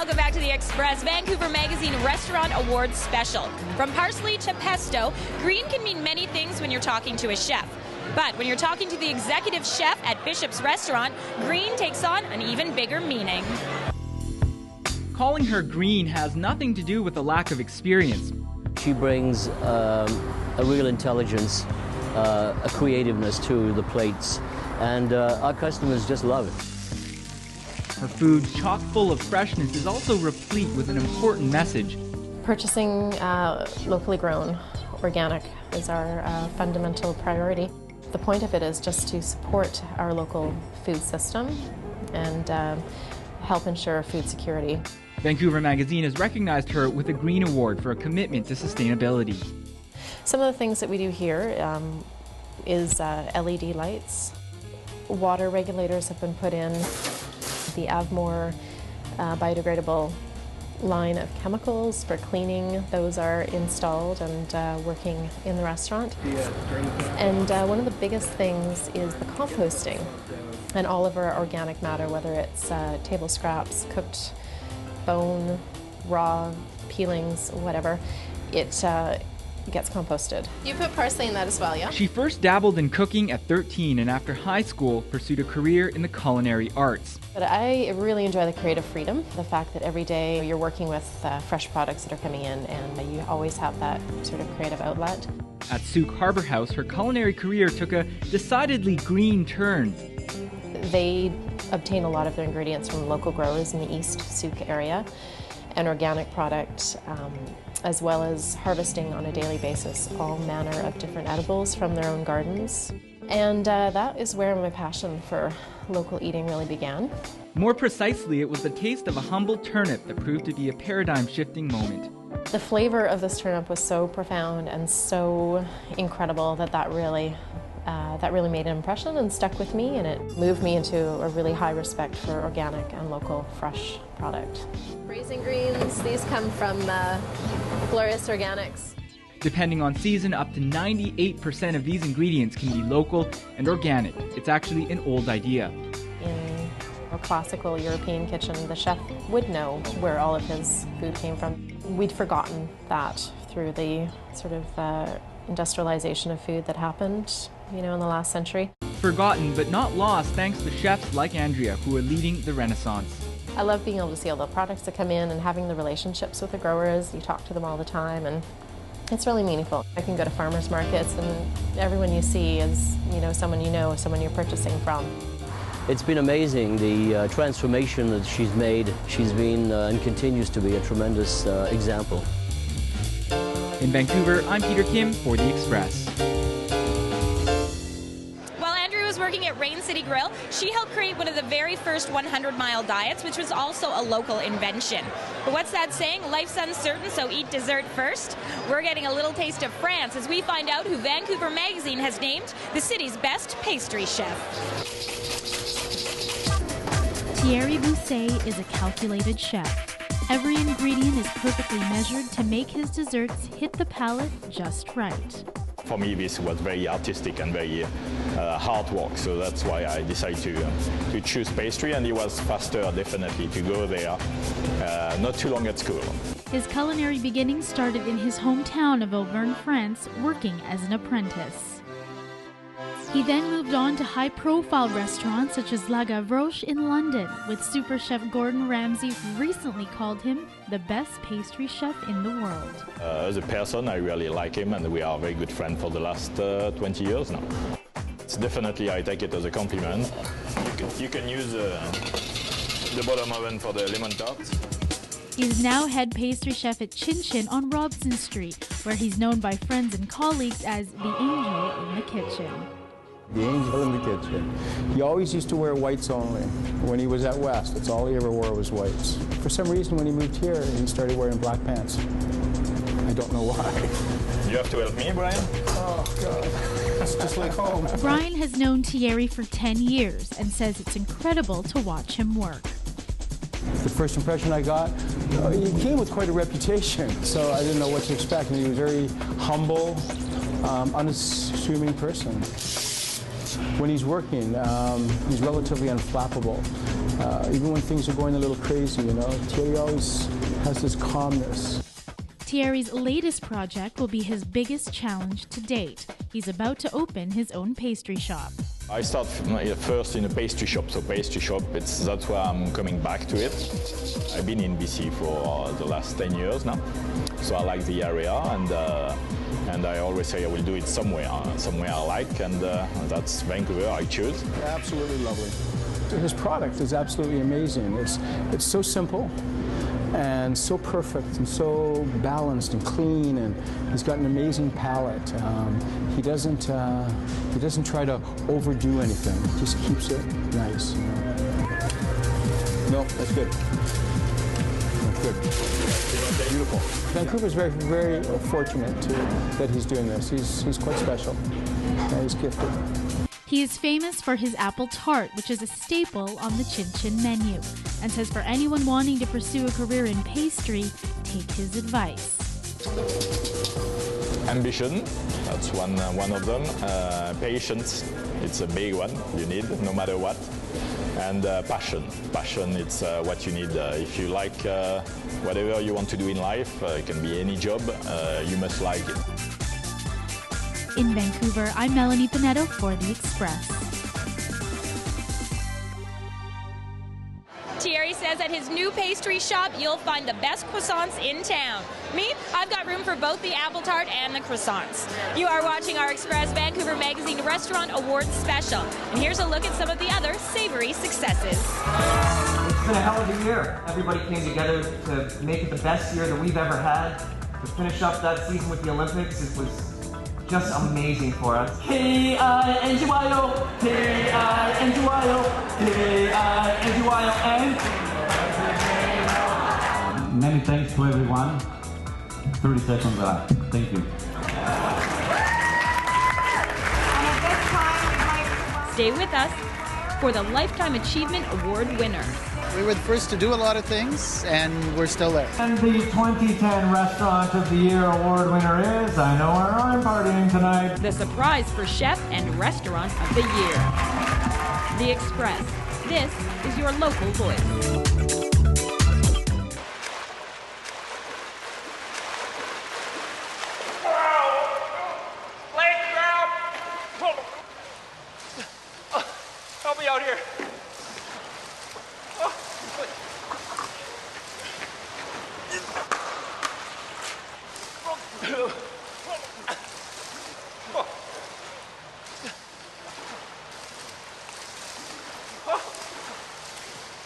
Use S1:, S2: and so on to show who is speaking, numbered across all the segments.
S1: Welcome back to The Express, Vancouver Magazine Restaurant Awards Special. From parsley to pesto, green can mean many things when you're talking to a chef. But when you're talking to the executive chef at Bishop's Restaurant, green takes on an even bigger meaning.
S2: Calling her green has nothing to do with a lack of experience.
S3: She brings a real intelligence, a creativeness to the plates, and our customers just love it.
S2: Her food, chock full of freshness, is also replete with an important message.
S4: Purchasing locally grown, organic is our fundamental priority. The point of it is just to support our local food system and help ensure food security.
S2: Vancouver Magazine has recognized her with a Green Award for a commitment to sustainability.
S4: Some of the things that we do here is LED lights. Water regulators have been put in. The Avmore biodegradable line of chemicals for cleaning, those are installed and working in the restaurant. And one of the biggest things is the composting and all of our organic matter, whether it's table scraps, cooked bone, raw, peelings, whatever, it gets composted. You put parsley in that as well, yeah?
S2: She first dabbled in cooking at 13 and after high school pursued a career in the culinary arts.
S4: But I really enjoy the creative freedom, the fact that every day you're working with fresh products that are coming in and you always have that sort of creative outlet.
S2: At Souk Harbour House, her culinary career took a decidedly green turn.
S4: They obtain a lot of their ingredients from local growers in the East Souk area, and organic product, as well as harvesting on a daily basis all manner of different edibles from their own gardens. And that is where my passion for local eating really began.
S2: More precisely, it was the taste of a humble turnip that proved to be a paradigm-shifting moment.
S4: The flavor of this turnip was so profound and so incredible that really made an impression and stuck with me, and it moved me into a really high respect for organic and local fresh product. Braising greens, these come from Glorious Organics.
S2: Depending on season, up to 98% of these ingredients can be local and organic. It's actually an old idea.
S4: In a classical European kitchen, the chef would know where all of his food came from. We'd forgotten that through the sort of industrialization of food that happened, in the last century.
S2: Forgotten but not lost thanks to chefs like Andrea who are leading the renaissance.
S4: I love being able to see all the products that come in and having the relationships with the growers. You talk to them all the time and it's really meaningful. I can go to farmers markets and everyone you see is, someone someone you're purchasing from.
S3: It's been amazing, the transformation that she's made. She's been and continues to be a tremendous example.
S2: In Vancouver, I'm Peter Kim for The Express.
S1: Working at Rain City Grill, she helped create one of the very first 100-mile diets, which was also a local invention. But what's that saying? Life's uncertain, so eat dessert first. We're getting a little taste of France as we find out who Vancouver Magazine has named the city's best pastry chef.
S5: Thierry Bousset is a calculated chef. Every ingredient is perfectly measured to make his desserts hit the palate just right.
S6: For me, this was very artistic and very hard work, so that's why I decided to choose pastry, and it was faster, definitely, to go there, not too long at school.
S5: His culinary beginnings started in his hometown of Auvergne, France, working as an apprentice. He then moved on to high-profile restaurants such as La Gavroche in London, with super chef Gordon Ramsay recently called him the best pastry chef in the world.
S6: As a person, I really like him, and we are very good friends for the last 20 years now. It's definitely, I take it as a compliment. You can use the bottom oven for the lemon tart.
S5: He's now head pastry chef at Chin Chin on Robson Street, where he's known by friends and colleagues as the angel in the kitchen.
S7: The angel in the kitchen. He always used to wear whites only. When he was at West, that's all he ever wore was whites. For some reason, when he moved here, he started wearing black pants. I don't know why.
S6: You have to help me, Brian?
S7: Oh, God. It's just like home.
S5: Brian has known Thierry for 10 years and says it's incredible to watch him work.
S7: The first impression I got, he came with quite a reputation, so I didn't know what to expect. And he was a very humble, unassuming person. When he's working, he's relatively unflappable. Even when things are going a little crazy, you know, Thierry always has this calmness.
S5: Thierry's latest project will be his biggest challenge to date. He's about to open his own pastry shop.
S6: I start first in a pastry shop, so pastry shop, that's why I'm coming back to it. I've been in BC for the last 10 years now, so I like the area, and I always say I will do it somewhere I like, and that's Vancouver I choose.
S7: Absolutely lovely. His product is absolutely amazing. It's so simple and so perfect and so balanced and clean, and he's got an amazing palate. He doesn't try to overdo anything. He just keeps it nice. You know? No, that's good. That's good. Beautiful. Vancouver's very, very fortunate that he's doing this. He's quite special. He's gifted.
S5: He is famous for his apple tart, which is a staple on the Chin Chin menu, and says for anyone wanting to pursue a career in pastry, take his advice.
S6: Ambition, that's one of them. Patience, it's a big one you need no matter what. And passion, it's what you need. If you like whatever you want to do in life, it can be any job, you must like it.
S5: In Vancouver, I'm Melanie Pineda for The Express.
S1: Thierry says at his new pastry shop, you'll find the best croissants in town. Me, I've got room for both the apple tart and the croissants. You are watching our Express Vancouver Magazine Restaurant Awards Special. And here's a look at some of the other savory successes.
S8: It's been a hell of a year. Everybody came together to make it the best year that we've ever had. To finish up that season with the Olympics, it was just amazing for us. K-I-N-G-Y-O, K-I-N-G-Y-O, K-I-N-G-Y-O, and...
S9: Many thanks to everyone. 30 seconds left. Thank you.
S1: Stay with us for the Lifetime Achievement Award winner.
S10: We were the first to do a lot of things, and we're still there.
S9: And the 2010 Restaurant of the Year award winner is, I know where I'm partying tonight.
S1: The surprise for Chef and Restaurant of the Year. The Express. This is your local voice.
S11: Help me out here.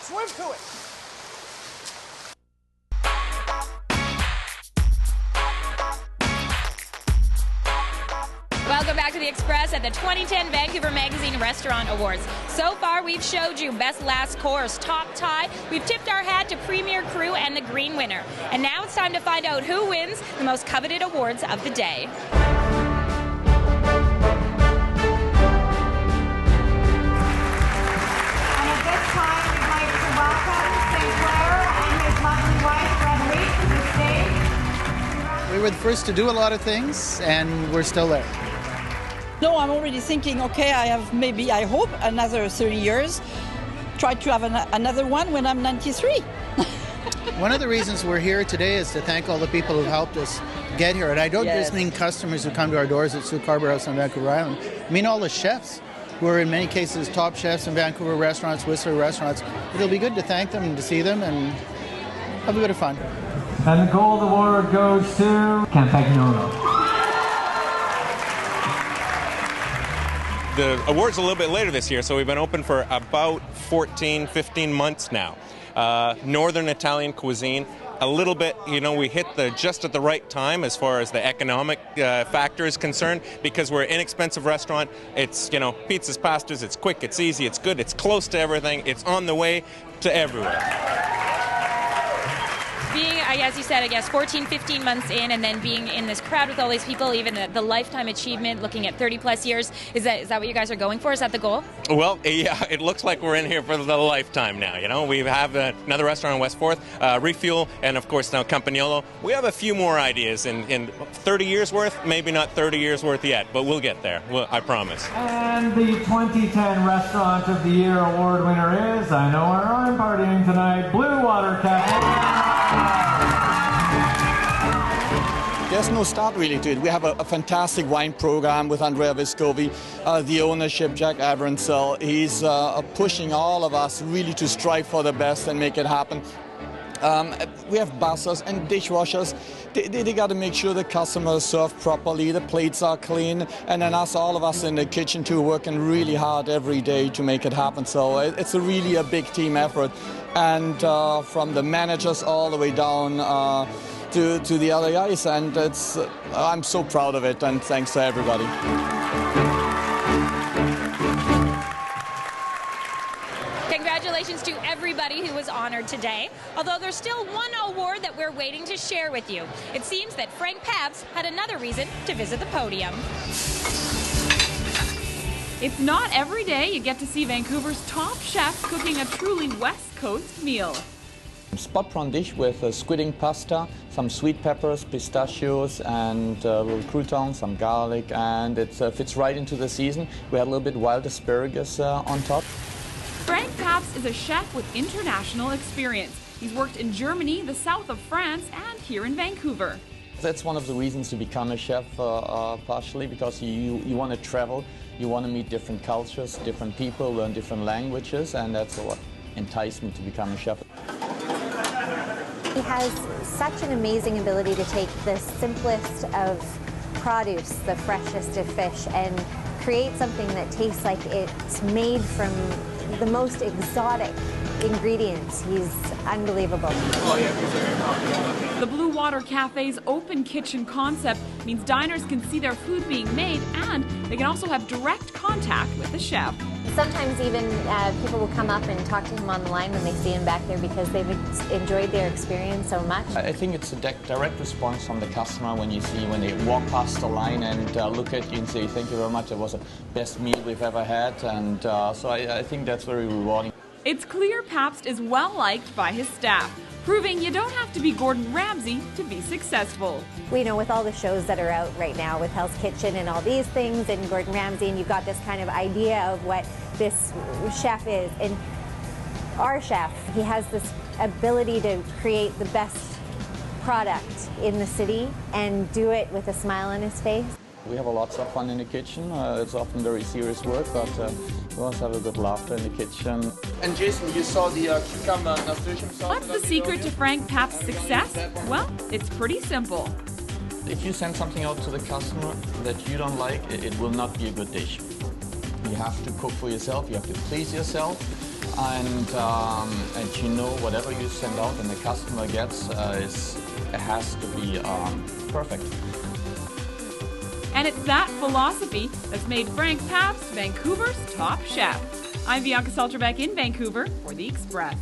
S11: Swim to it.
S1: Welcome back to The Express at the 2010 Vancouver Magazine Restaurant Awards. So far, we've showed you Best Last Course, Top Tie. We've tipped our hat to Premier Crew and the Green Winner. And now it's time to find out who wins the most coveted awards of the day.
S10: We were the first to do a lot of things, and we're still there.
S12: No, I'm already thinking, okay, I have maybe, I hope, another 30 years. Try to have another one when I'm 93.
S10: One of the reasons we're here today is to thank all the people who helped us get here. And I don't just mean customers who come to our doors at Sue Carver House on Vancouver Island. I mean all the chefs who are in many cases top chefs in Vancouver restaurants, Whistler restaurants. It'll be good to thank them and to see them and have a bit of fun.
S9: And the gold award goes to... Can't thank you enough.
S13: The award's a little bit later this year, so we've been open for about 14, 15 months now. Northern Italian cuisine, a little bit, you know, we hit just at the right time as far as the economic factor is concerned, because we're an inexpensive restaurant. It's, you know, pizzas, pastas, it's quick, it's easy, it's good, it's close to everything, it's on the way to everywhere.
S1: Being as you said, I guess 14, 15 months in, and then being in this crowd with all these people, even the lifetime achievement, looking at 30 plus years, is that what you guys are going for? Is that the goal?
S13: Well, yeah, it looks like we're in here for the lifetime now. You know, we have another restaurant on West 4th, Refuel, and of course now Campagnolo. We have a few more ideas in 30 years worth, maybe not 30 years worth yet, but we'll get there. I promise.
S9: And the 2010 Restaurant of the Year award winner is, I know where I'm partying tonight, Blue Water Cafe.
S14: There's no start really to it. We have a fantastic wine program with Andrea Vescovi, the ownership, Jack Avrancel. He's pushing all of us really to strive for the best and make it happen. We have bussers and dishwashers. They got to make sure the customers serve properly, the plates are clean, and then all of us in the kitchen too, working really hard every day to make it happen. So it's really a big team effort. And from the managers all the way down to the other guys, and I'm so proud of it, and thanks to everybody.
S1: Congratulations to everybody who was honored today. Although there's still one award that we're waiting to share with you. It seems that Frank Pabst had another reason to visit the podium.
S15: It's not every day you get to see Vancouver's top chef cooking a truly West Coast meal.
S14: Spot prawn dish with squidding pasta, some sweet peppers, pistachios, and little croutons, some garlic, and it fits right into the season. We had a little bit wild asparagus on top.
S15: Frank Pabst is a chef with international experience. He's worked in Germany, the south of France, and here in Vancouver.
S14: That's one of the reasons to become a chef, partially, because you want to travel, you want to meet different cultures, different people, learn different languages, and that's what enticed me to become a chef.
S16: He has such an amazing ability to take the simplest of produce, the freshest of fish, and create something that tastes like it's made from the most exotic ingredients. He's unbelievable.
S15: The Blue Water Cafe's open kitchen concept means diners can see their food being made, and they can also have direct contact with the chef.
S16: Sometimes even people will come up and talk to him on the line when they see him back there because they've enjoyed their experience so much.
S14: I think it's a direct response from the customer when they walk past the line and look at you and say, thank you very much, it was the best meal we've ever had, and so I think that's very rewarding.
S15: It's clear Pabst is well liked by his staff, proving you don't have to be Gordon Ramsay to be successful.
S16: We know with all the shows that are out right now with Hell's Kitchen and all these things and Gordon Ramsay, and you've got this kind of idea of what this chef is. And our chef, he has this ability to create the best product in the city and do it with a smile on his face.
S14: We have lots of fun in the kitchen. It's often very serious work, but we also have a good laughter in the kitchen. And Jason, you saw the cucumber nasturtium sauce.
S15: What's the secret to Frank Pabst's success? Well, it's pretty simple.
S14: If you send something out to the customer that you don't like, it will not be a good dish. You have to cook for yourself, you have to please yourself, and you know whatever you send out and the customer gets, it has to be perfect.
S15: And it's that philosophy that's made Frank Pabst Vancouver's top chef. I'm Bianca Solterbeck in Vancouver for The Express.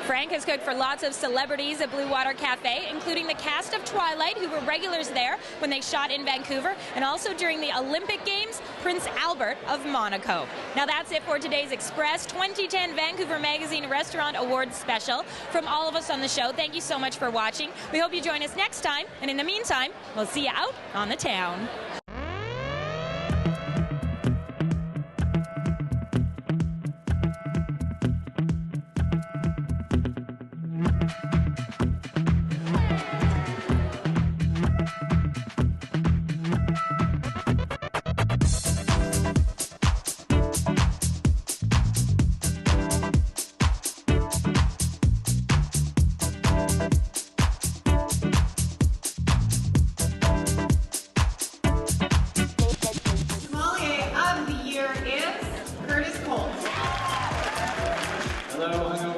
S1: Frank has cooked for lots of celebrities at Blue Water Cafe, including the cast of Twilight, who were regulars there when they shot in Vancouver, and also during the Olympic Games, Prince Albert of Monaco. Now that's it for today's Express 2010 Vancouver Magazine Restaurant Awards special. From all of us on the show, thank you so much for watching. We hope you join us next time, and in the meantime, we'll see you out on the town.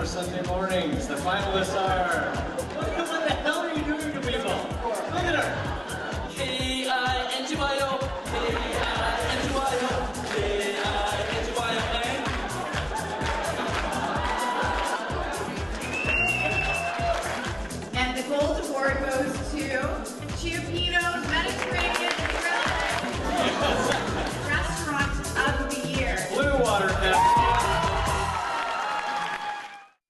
S9: Sunday mornings. The finalists are... What the hell are you doing to people? Look at her. K-I-N-G-Y-O. K-I-N-G-Y-O. K-I-N-G-Y-O.
S17: award goes to Chiapino's Mediterranean